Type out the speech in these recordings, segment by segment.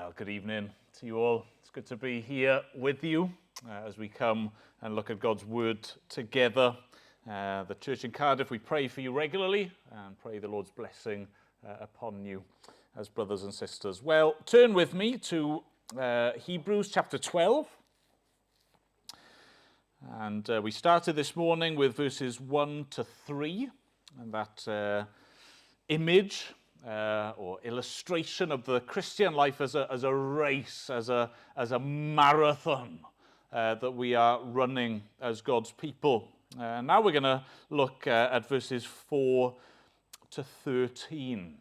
Well, good evening to you all. It's good to be here with you as we come and look at God's Word together. The church in Cardiff, we pray for you regularly and pray the Lord's blessing upon you as brothers and sisters. Well, turn with me to Hebrews chapter 12. And we started this morning with verses 1 to 3, and that image or illustration of the Christian life as a race, as a marathon that we are running as God's people. Now we're going to look at verses 4 to 13.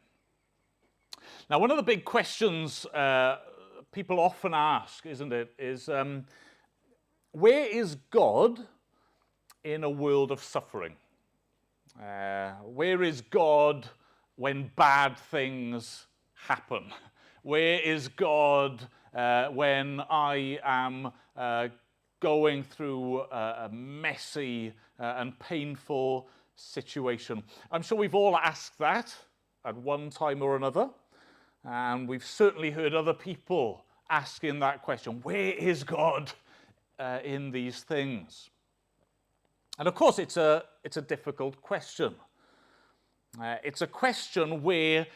Now, one of the big questions people often ask, isn't it, is where is God in a world of suffering? Where is God when bad things happen? Where is God when I am going through a messy and painful situation? I'm sure we've all asked that at one time or another, and we've certainly heard other people asking that question. Where is God in these things? And of course, it's a difficult question. It's a question where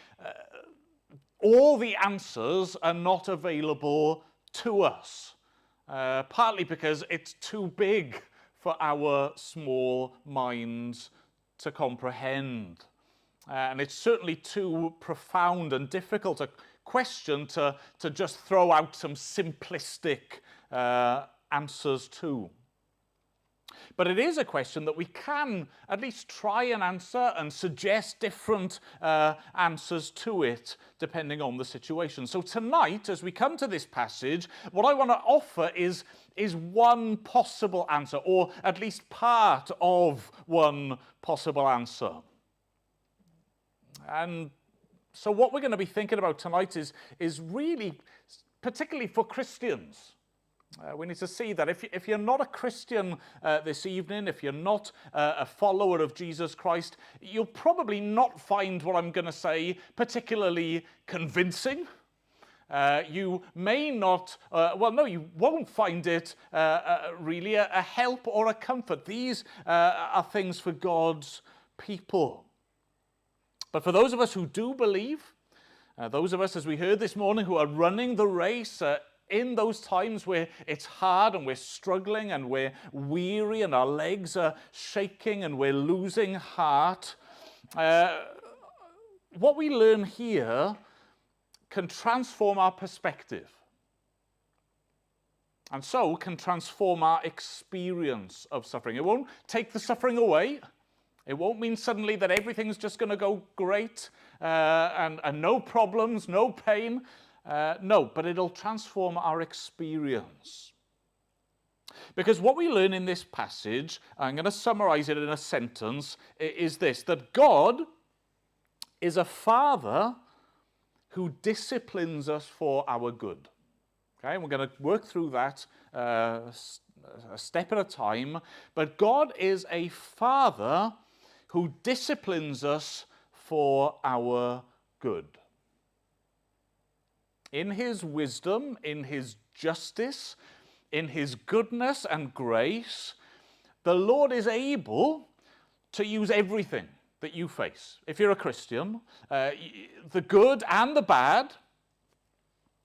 all the answers are not available to us, partly because it's too big for our small minds to comprehend. And it's certainly too profound and difficult a question to just throw out some simplistic answers to. But it is a question that we can at least try and answer and suggest different answers to it, depending on the situation. So tonight, as we come to this passage, what I want to offer is one possible answer, or at least part of one possible answer. And so what we're going to be thinking about tonight is really, particularly for Christians. We need to see that if you're not a Christian this evening, if you're not a follower of Jesus Christ, you'll probably not find what I'm going to say particularly convincing. You may not, you won't find it really a help or a comfort. These are things for God's people. But for those of us who do believe, those of us, as we heard this morning, who are running the race, in those times where it's hard and we're struggling and we're weary and our legs are shaking and we're losing heart, what we learn here can transform our perspective, and so can transform our experience of suffering. It won't take the suffering away. It won't mean suddenly that everything's just going to go great and no problems, no pain. No, but it'll transform our experience. Because what we learn in this passage, I'm going to summarize it in a sentence, is this: that God is a father who disciplines us for our good. Okay, and we're going to work through that a step at a time. But God is a father who disciplines us for our good. In his wisdom, in his justice, in his goodness and grace, the Lord is able to use everything that you face. If you're a Christian, the good and the bad,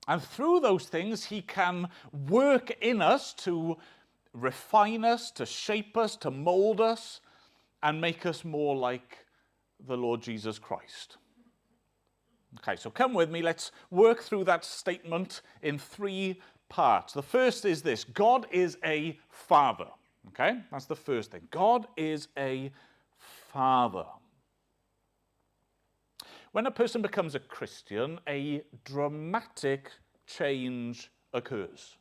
and through those things he can work in us to refine us, to shape us, to mold us, and make us more like the Lord Jesus Christ. Okay, so come with me, let's work through that statement in three parts. The first is this: God is a father. Okay, that's the first thing. God is a father. When a person becomes a Christian, a dramatic change occurs.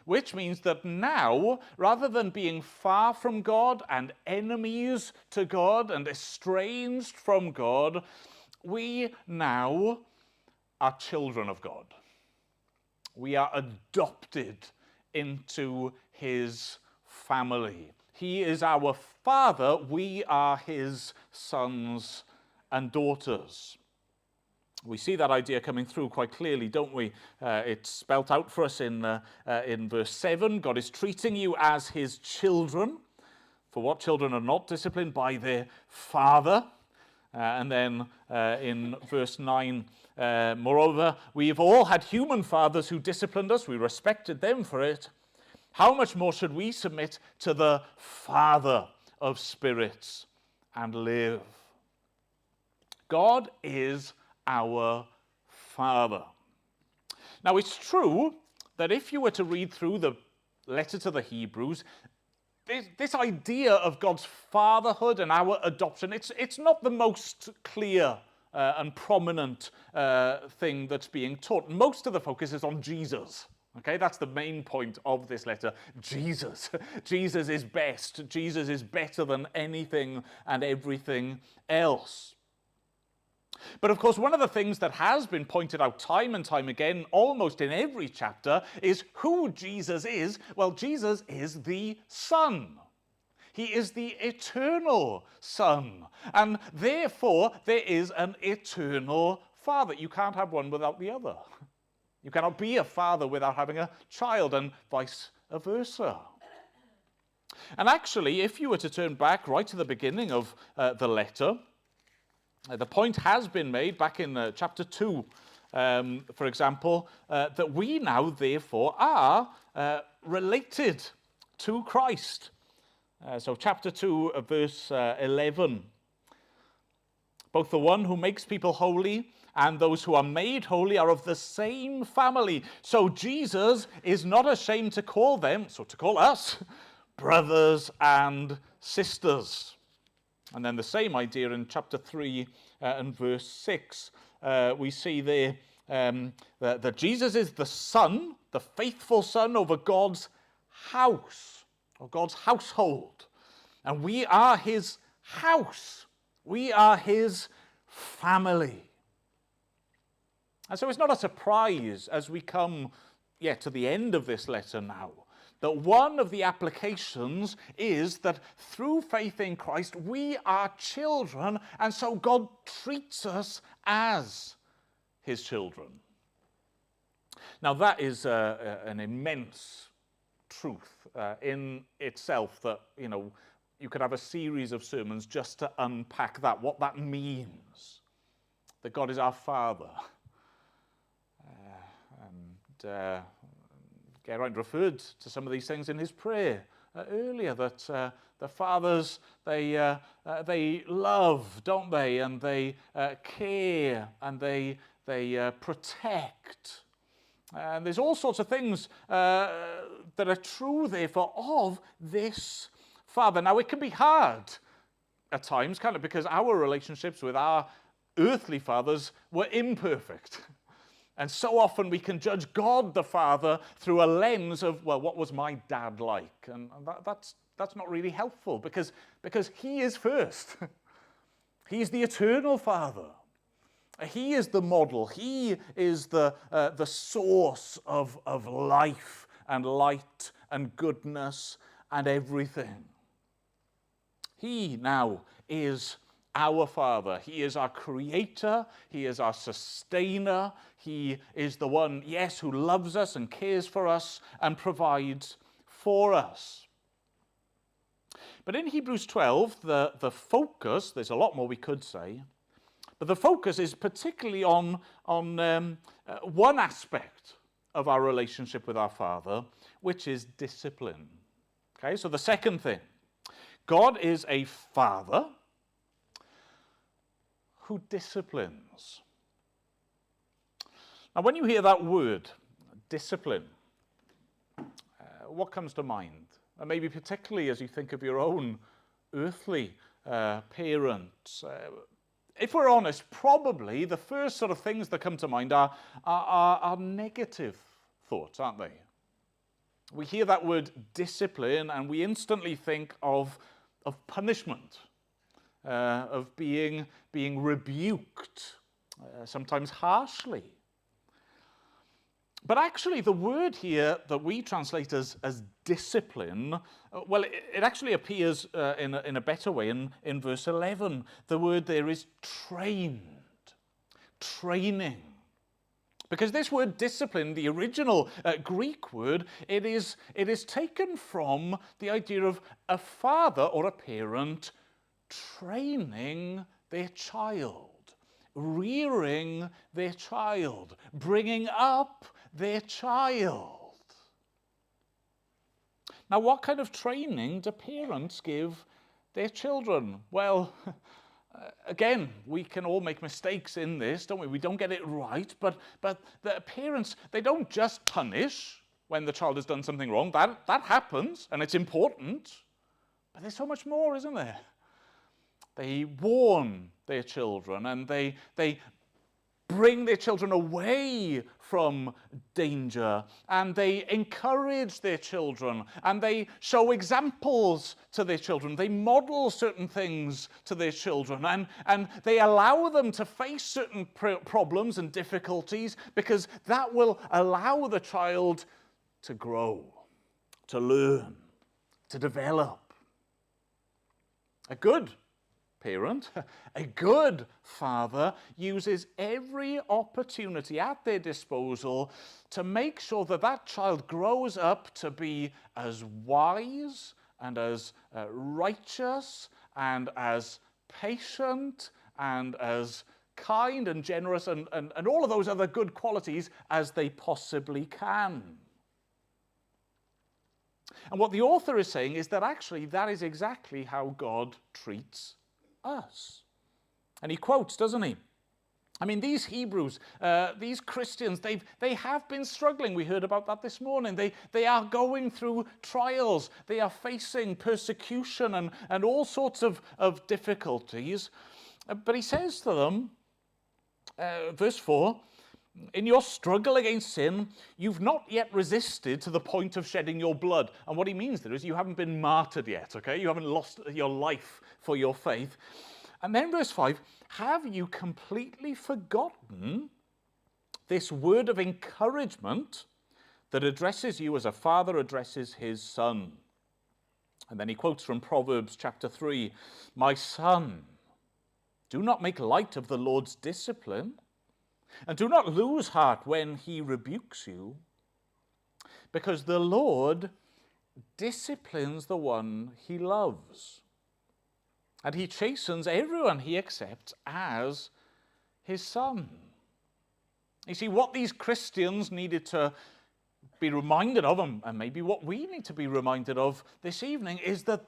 Which means that now, rather than being far from God and enemies to God and estranged from God, we now are children of God. We are adopted into his family. He is our father. We are his sons and daughters. We see that idea coming through quite clearly, don't we? It's spelt out for us in verse 7. God is treating you as his children. For what children are not disciplined by their father? And then in verse 9, moreover, we've all had human fathers who disciplined us. We respected them for it. How much more should we submit to the Father of spirits and live? God is our Father. Now, it's true that if you were to read through the letter to the Hebrews, this idea of God's fatherhood and our adoption, it's not the most clear and prominent thing that's being taught. Most of the focus is on Jesus. Okay, that's the main point of this letter. Jesus. Jesus is best. Jesus is better than anything and everything else. But of course, one of the things that has been pointed out time and time again, almost in every chapter, is who Jesus is. Well, Jesus is the Son. He is the eternal Son. And therefore, there is an eternal Father. You can't have one without the other. You cannot be a father without having a child, and vice versa. And actually, if you were to turn back right to the beginning of the letter, the point has been made back in chapter 2, for example, that we now therefore are related to Christ. So chapter 2, verse 11. Both the one who makes people holy and those who are made holy are of the same family. So Jesus is not ashamed to call them, so to call us, brothers and sisters. And then the same idea in chapter 3 and verse 6. We see there that Jesus is the Son, the faithful Son over God's house, or God's household. And we are his house. We are his family. And so it's not a surprise as we come to the end of this letter now, that one of the applications is that through faith in Christ, we are children, and so God treats us as his children. Now that is an immense truth in itself that, you could have a series of sermons just to unpack that, what that means, that God is our Father. Geraint referred to some of these things in his prayer earlier, that the fathers, they love, don't they? And they care, and they protect. And there's all sorts of things that are true, therefore, of this Father. Now, it can be hard at times, kind of, because our relationships with our earthly fathers were imperfect. And so often we can judge God the Father through a lens of, well, what was my dad like? And that's not really helpful, because he is first. He's the eternal Father. He is the model. He is the source of life and light and goodness and everything. He now is our Father. He is our creator. He is our sustainer. He is the one, yes, who loves us and cares for us and provides for us. But in Hebrews 12, the focus, there's a lot more we could say, but the focus is particularly on one aspect of our relationship with our Father, which is discipline. Okay, so the second thing, God is a Father who disciplines. Now, when you hear that word, discipline, what comes to mind? And maybe particularly as you think of your own earthly parents. If we're honest, probably the first sort of things that come to mind are negative thoughts, aren't they? We hear that word discipline and we instantly think of punishment, of being rebuked, sometimes harshly. But actually, the word here that we translate as discipline, well, it actually appears in a better way in verse 11. The word there is trained. training. Because this word discipline, the original Greek word, it is taken from the idea of a father or a parent training their child, rearing their child, bringing up their child. Now, what kind of training do parents give their children? Well, again, we can all make mistakes in this, don't we? We don't get it right, but the parents, they don't just punish when the child has done something wrong. That happens, and it's important. But there's so much more, isn't there? They warn their children, and they bring their children away from danger, and they encourage their children, and they show examples to their children. They model certain things to their children, and they allow them to face certain problems and difficulties, because that will allow the child to grow, to learn, to develop. A good parent, a good father, uses every opportunity at their disposal to make sure that that child grows up to be as wise and as righteous and as patient and as kind and generous and all of those other good qualities as they possibly can. And what the author is saying is that actually that is exactly how God treats us. And he quotes, doesn't he? I mean, these Hebrews, these Christians, they have been struggling. We heard about that this morning. They are going through trials. They are facing persecution and all sorts of difficulties. But he says to them, verse 4, in your struggle against sin, you've not yet resisted to the point of shedding your blood. And what he means there is you haven't been martyred yet, okay? You haven't lost your life for your faith. And then verse 5, have you completely forgotten this word of encouragement that addresses you as a father addresses his son? And then he quotes from Proverbs chapter 3, my son, do not make light of the Lord's discipline, and do not lose heart when he rebukes you, because the Lord disciplines the one he loves, and he chastens everyone he accepts as his son. You see, what these Christians needed to be reminded of, and maybe what we need to be reminded of this evening, is that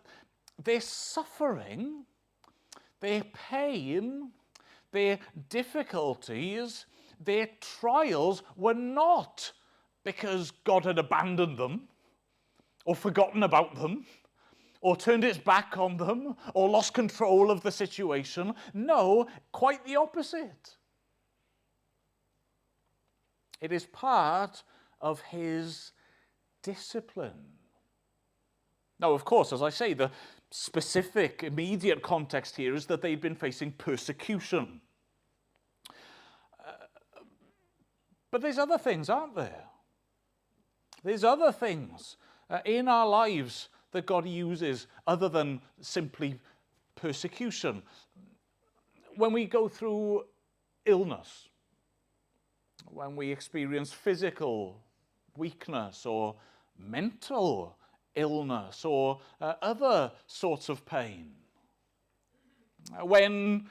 their suffering, their pain, their difficulties, their trials were not because God had abandoned them or forgotten about them or turned its back on them or lost control of the situation. No, quite the opposite. It is part of his discipline. Now, of course, as I say, the specific, immediate context here is that they'd been facing persecution. But there's other things, aren't there? There's other things in our lives that God uses other than simply persecution. When we go through illness, when we experience physical weakness or mental illness or other sorts of pain, when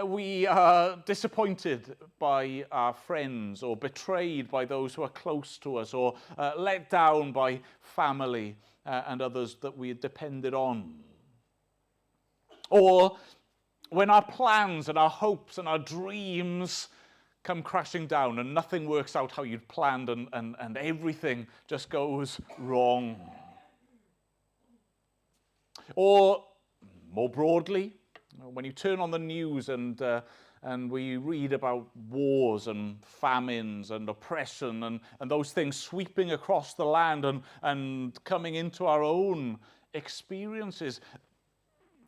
we are disappointed by our friends or betrayed by those who are close to us or let down by family and others that we depended on. Or when our plans and our hopes and our dreams come crashing down and nothing works out how you'd planned and everything just goes wrong. Or more broadly, when you turn on the news and we read about wars and famines and oppression and those things sweeping across the land and coming into our own experiences,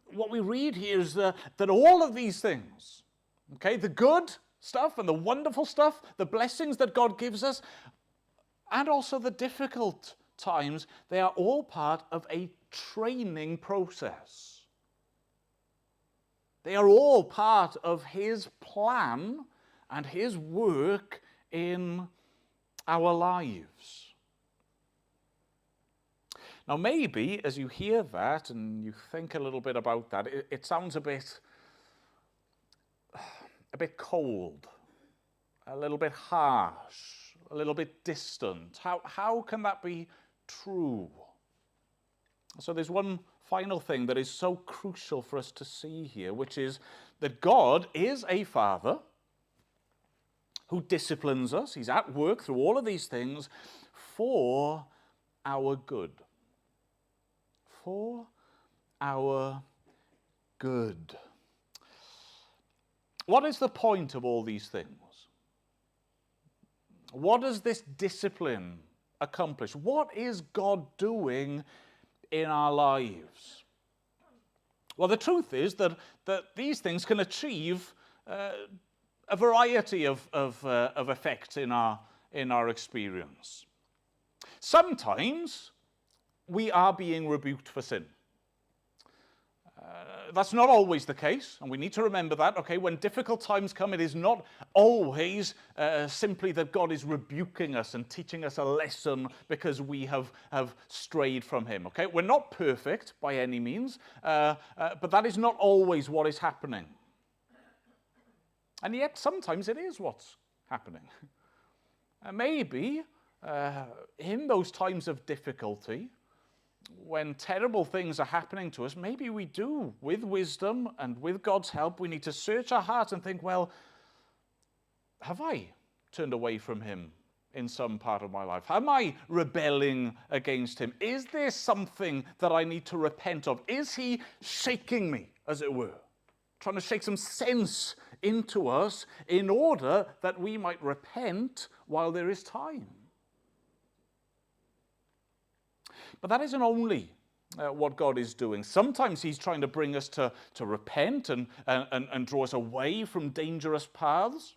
what we read here is that all of these things, okay, the good stuff and the wonderful stuff, the blessings that God gives us, and also the difficult times, they are all part of a training process. They are all part of his plan and his work in our lives. Now maybe as you hear that and you think a little bit about that, it sounds a bit cold, a little bit harsh, a little bit distant. How can that be true? So there's one final thing that is so crucial for us to see here, which is that God is a Father who disciplines us. He's at work through all of these things for our good. For our good. What is the point of all these things? What does this discipline accomplish? What is God doing in our lives? Well, the truth is that these things can achieve a variety of effects in our experience. Sometimes we are being rebuked for sin. That's not always the case, and we need to remember that, okay? When difficult times come, it is not always simply that God is rebuking us and teaching us a lesson because we have strayed from him, okay? We're not perfect by any means, but that is not always what is happening. And yet, sometimes it is what's happening. Maybe in those times of difficulty, when terrible things are happening to us, maybe we do, with wisdom and with God's help, we need to search our hearts and think, well, have I turned away from him in some part of my life? Am I rebelling against him? Is there something that I need to repent of? Is he shaking me, as it were? Trying to shake some sense into us in order that we might repent while there is time. But that isn't only what God is doing. Sometimes he's trying to bring us to repent and draw us away from dangerous paths.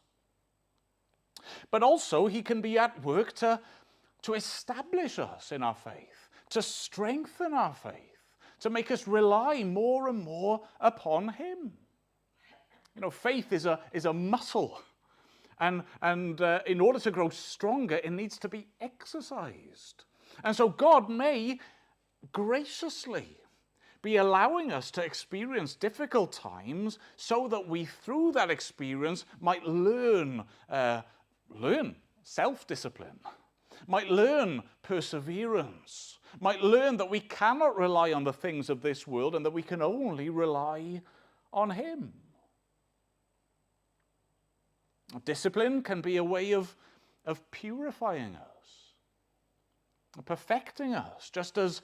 But also he can be at work to establish us in our faith, to strengthen our faith, to make us rely more and more upon him. You know, faith is a muscle. And in order to grow stronger, it needs to be exercised. And so God may graciously be allowing us to experience difficult times so that we, through that experience, might learn self-discipline, might learn perseverance, might learn that we cannot rely on the things of this world and that we can only rely on him. Discipline can be a way of purifying us, perfecting us, just as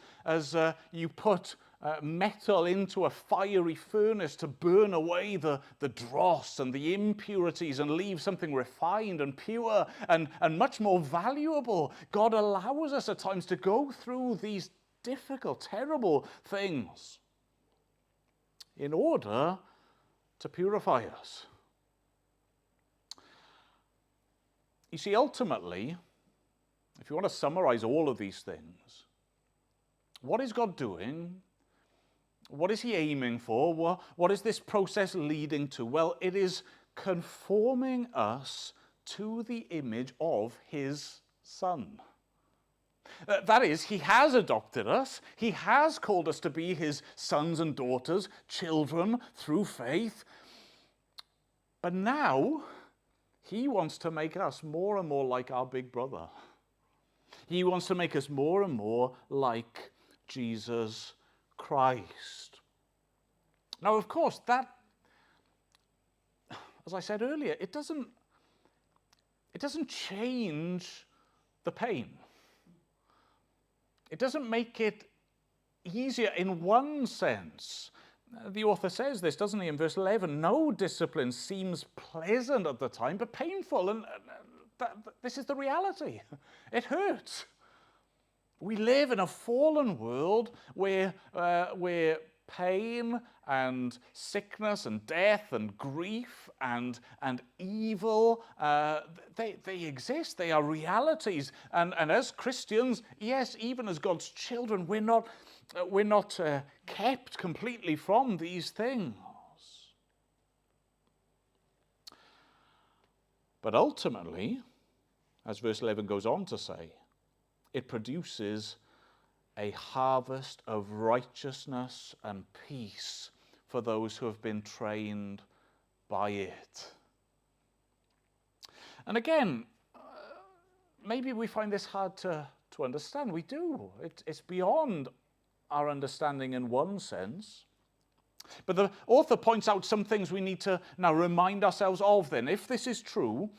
you put metal into a fiery furnace to burn away the dross and the impurities and leave something refined and pure and much more valuable. God allows us at times to go through these difficult, terrible things in order to purify us. You see, ultimately, if you want to summarize all of these things, what is God doing? What is he aiming for? What is this process leading to? Well, it is conforming us to the image of his Son. That is, he has adopted us. He has called us to be his sons and daughters, children through faith. But now he wants to make us more and more like our big brother. He wants to make us more and more like Jesus Christ. Now, of course, that, as I said earlier, it doesn't change the pain. It doesn't make it easier in one sense. The author says this, doesn't he, in verse 11? No discipline seems pleasant at the time, but painful. And this is the reality. It hurts. We live in a fallen world where pain and sickness and death and grief and evil, they exist. They are realities. And as Christians, yes, even as God's children, we're not kept completely from these things. But ultimately, as verse 11 goes on to say, it produces a harvest of righteousness and peace for those who have been trained by it. And again, maybe we find this hard to understand. We do. It's beyond our understanding in one sense. But the author points out some things we need to now remind ourselves of then. If this is true,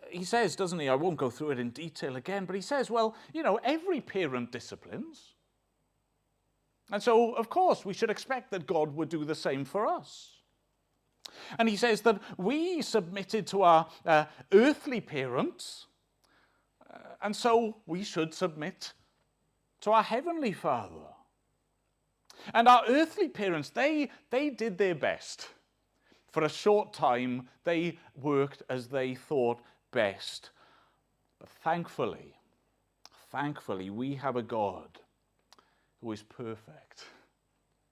he says, doesn't he? I won't go through it in detail again, but he says, well, every parent disciplines. And so, of course, we should expect that God would do the same for us. And he says that we submitted to our earthly parents, and so we should submit to our heavenly Father. And our earthly parents, they did their best. For a short time, they worked as they thought best. But thankfully, we have a God who is perfect.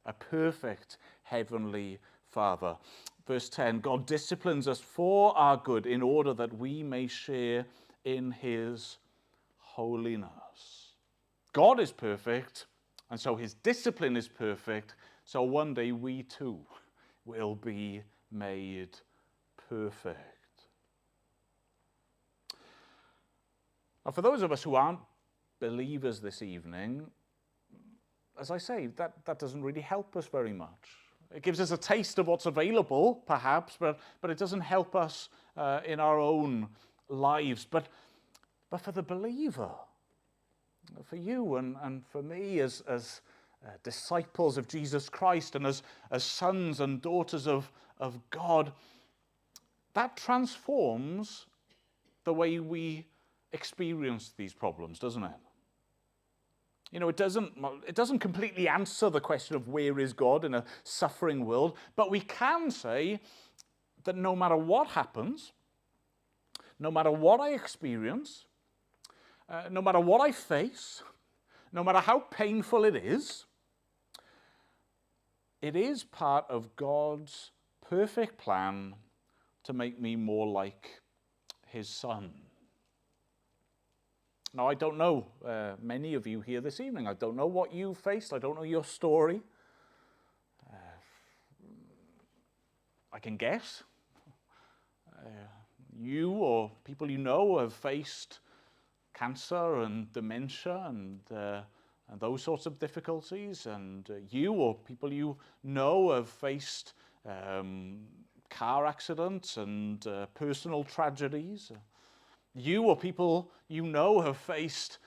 A perfect heavenly Father. Verse 10, God disciplines us for our good in order that we may share in his holiness. God is perfect, and so his discipline is perfect, so one day we too will be made perfect. Now, for those of us who aren't believers this evening, as I say, that doesn't really help us very much. It gives us a taste of what's available, perhaps, but it doesn't help us in our own lives. But for the believer, for you and for me as disciples of Jesus Christ and as sons and daughters of God, that transforms the way we experience these problems, doesn't it? It doesn't completely answer the question of where is God in a suffering world, but we can say that no matter what happens, no matter what I experience, no matter what I face, no matter how painful it is part of God's perfect plan to make me more like his Son. Now, I don't know many of you here this evening. I don't know what you faced. I don't know your story. I can guess. You or people you know have faced cancer and dementia and those sorts of difficulties. And you or people you know have faced car accidents and personal tragedies. You or people you know have faced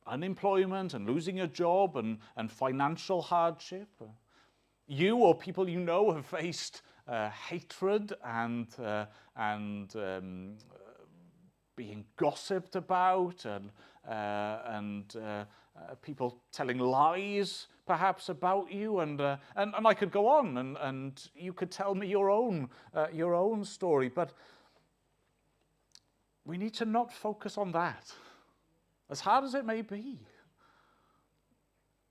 unemployment and losing your job and financial hardship. You or people you know have faced hatred and being gossiped about and people telling lies perhaps about you and I could go on and you could tell me your own story, but we need to not focus on that, as hard as it may be.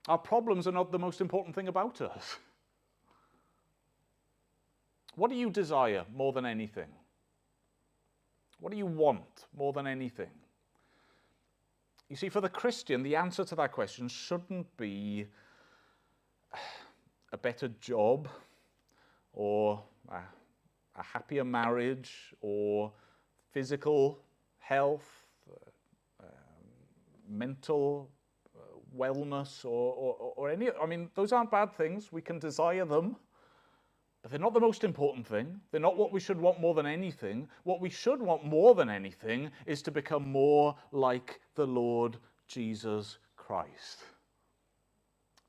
Our problems are not the most important thing about us. What do you desire more than anything? What do you want more than anything? You see, for the Christian, the answer to that question shouldn't be a better job or a happier marriage or physical health, mental wellness or any. I mean, those aren't bad things. We can desire them. But they're not the most important thing. They're not what we should want more than anything. What we should want more than anything is to become more like the Lord Jesus Christ.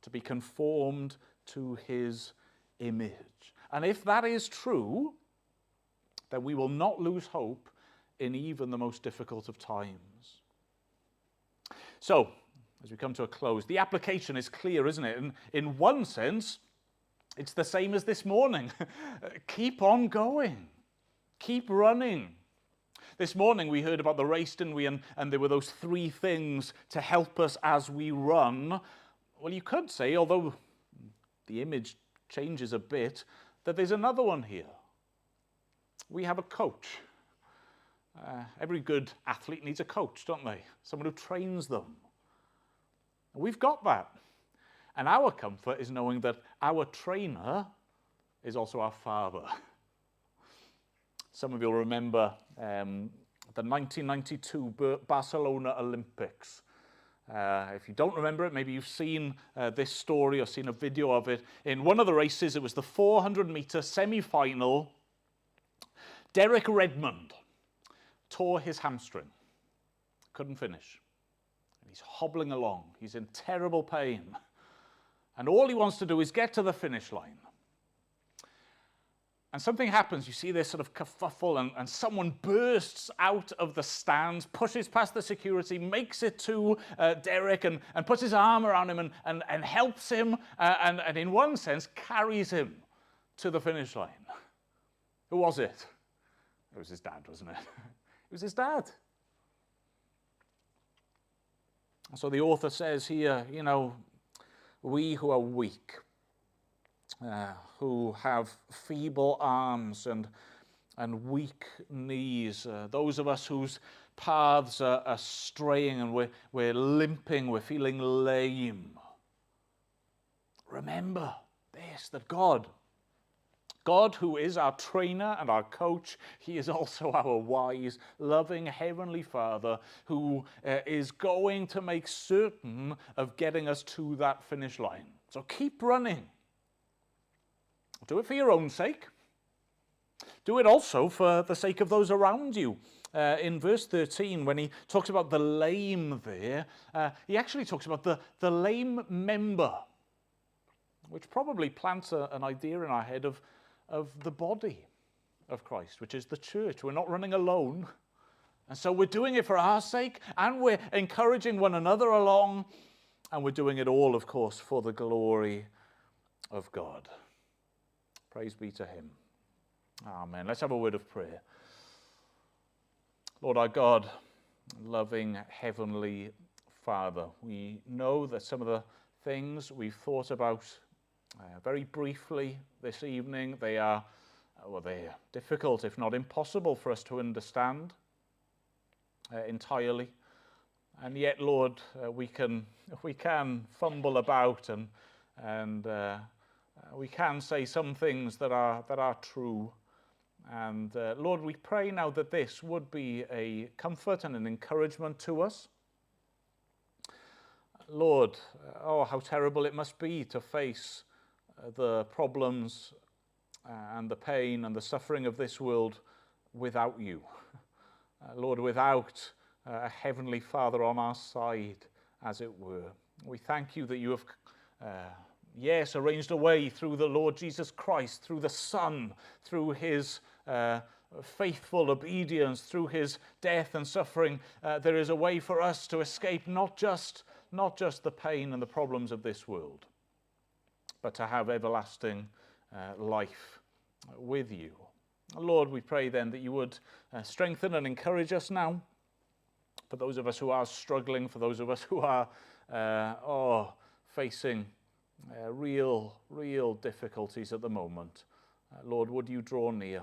To be conformed to his image. And if that is true, then we will not lose hope in even the most difficult of times. So, as we come to a close, the application is clear, isn't it? And in one sense, it's the same as this morning. Keep on going. Keep running. This morning we heard about the race, didn't we? And there were those 3 things to help us as we run. Well, you could say, although the image changes a bit, that there's another one here. we have a coach. Every good athlete needs a coach, don't they? Someone who trains them. We've got that. And our comfort is knowing that our trainer is also our Father. Some of you will remember the 1992 Barcelona Olympics. If you don't remember it, maybe you've seen this story or seen a video of it. In one of the races, it was the 400-meter semi-final. Derek Redmond tore his hamstring. Couldn't finish. And he's hobbling along. He's in terrible pain. And all he wants to do is get to the finish line. And something happens. You see this sort of kerfuffle, and someone bursts out of the stands, pushes past the security, makes it to Derek, and puts his arm around him and helps him, and in one sense carries him to the finish line. Who was it? It was his dad, wasn't it? It was his dad. So the author says here, you know, we who are weak, who have feeble arms and weak knees, those of us whose paths are straying and we're limping, we're feeling lame. Remember this, that God, who is our trainer and our coach, he is also our wise, loving Heavenly Father who is going to make certain of getting us to that finish line. So keep running. Do it for your own sake. Do it also for the sake of those around you. In verse 13, when he talks about the lame there, he actually talks about the lame member, which probably plants an idea in our head of the body of Christ, which is the church. We're not running alone. And so we're doing it for our sake, and we're encouraging one another along, and we're doing it all, of course, for the glory of God. Praise be to him. Amen. Let's have a word of prayer. Lord our God, loving Heavenly Father, we know that some of the things we've thought about very briefly this evening, they're difficult, if not impossible, for us to understand entirely. And yet, Lord, we can fumble about and we can say some things that are true. And Lord, we pray now that this would be a comfort and an encouragement to us. Lord, oh, how terrible it must be to face the problems and the pain and the suffering of this world without you. Lord, without a Heavenly Father on our side, as it were. We thank you that you have arranged a way through the Lord Jesus Christ, through the Son, through his faithful obedience, through his death and suffering. There is a way for us to escape not just the pain and the problems of this world, but to have everlasting life with you. Lord, we pray then that you would strengthen and encourage us now, for those of us who are struggling, for those of us who are facing real difficulties at the moment. Lord, would you draw near?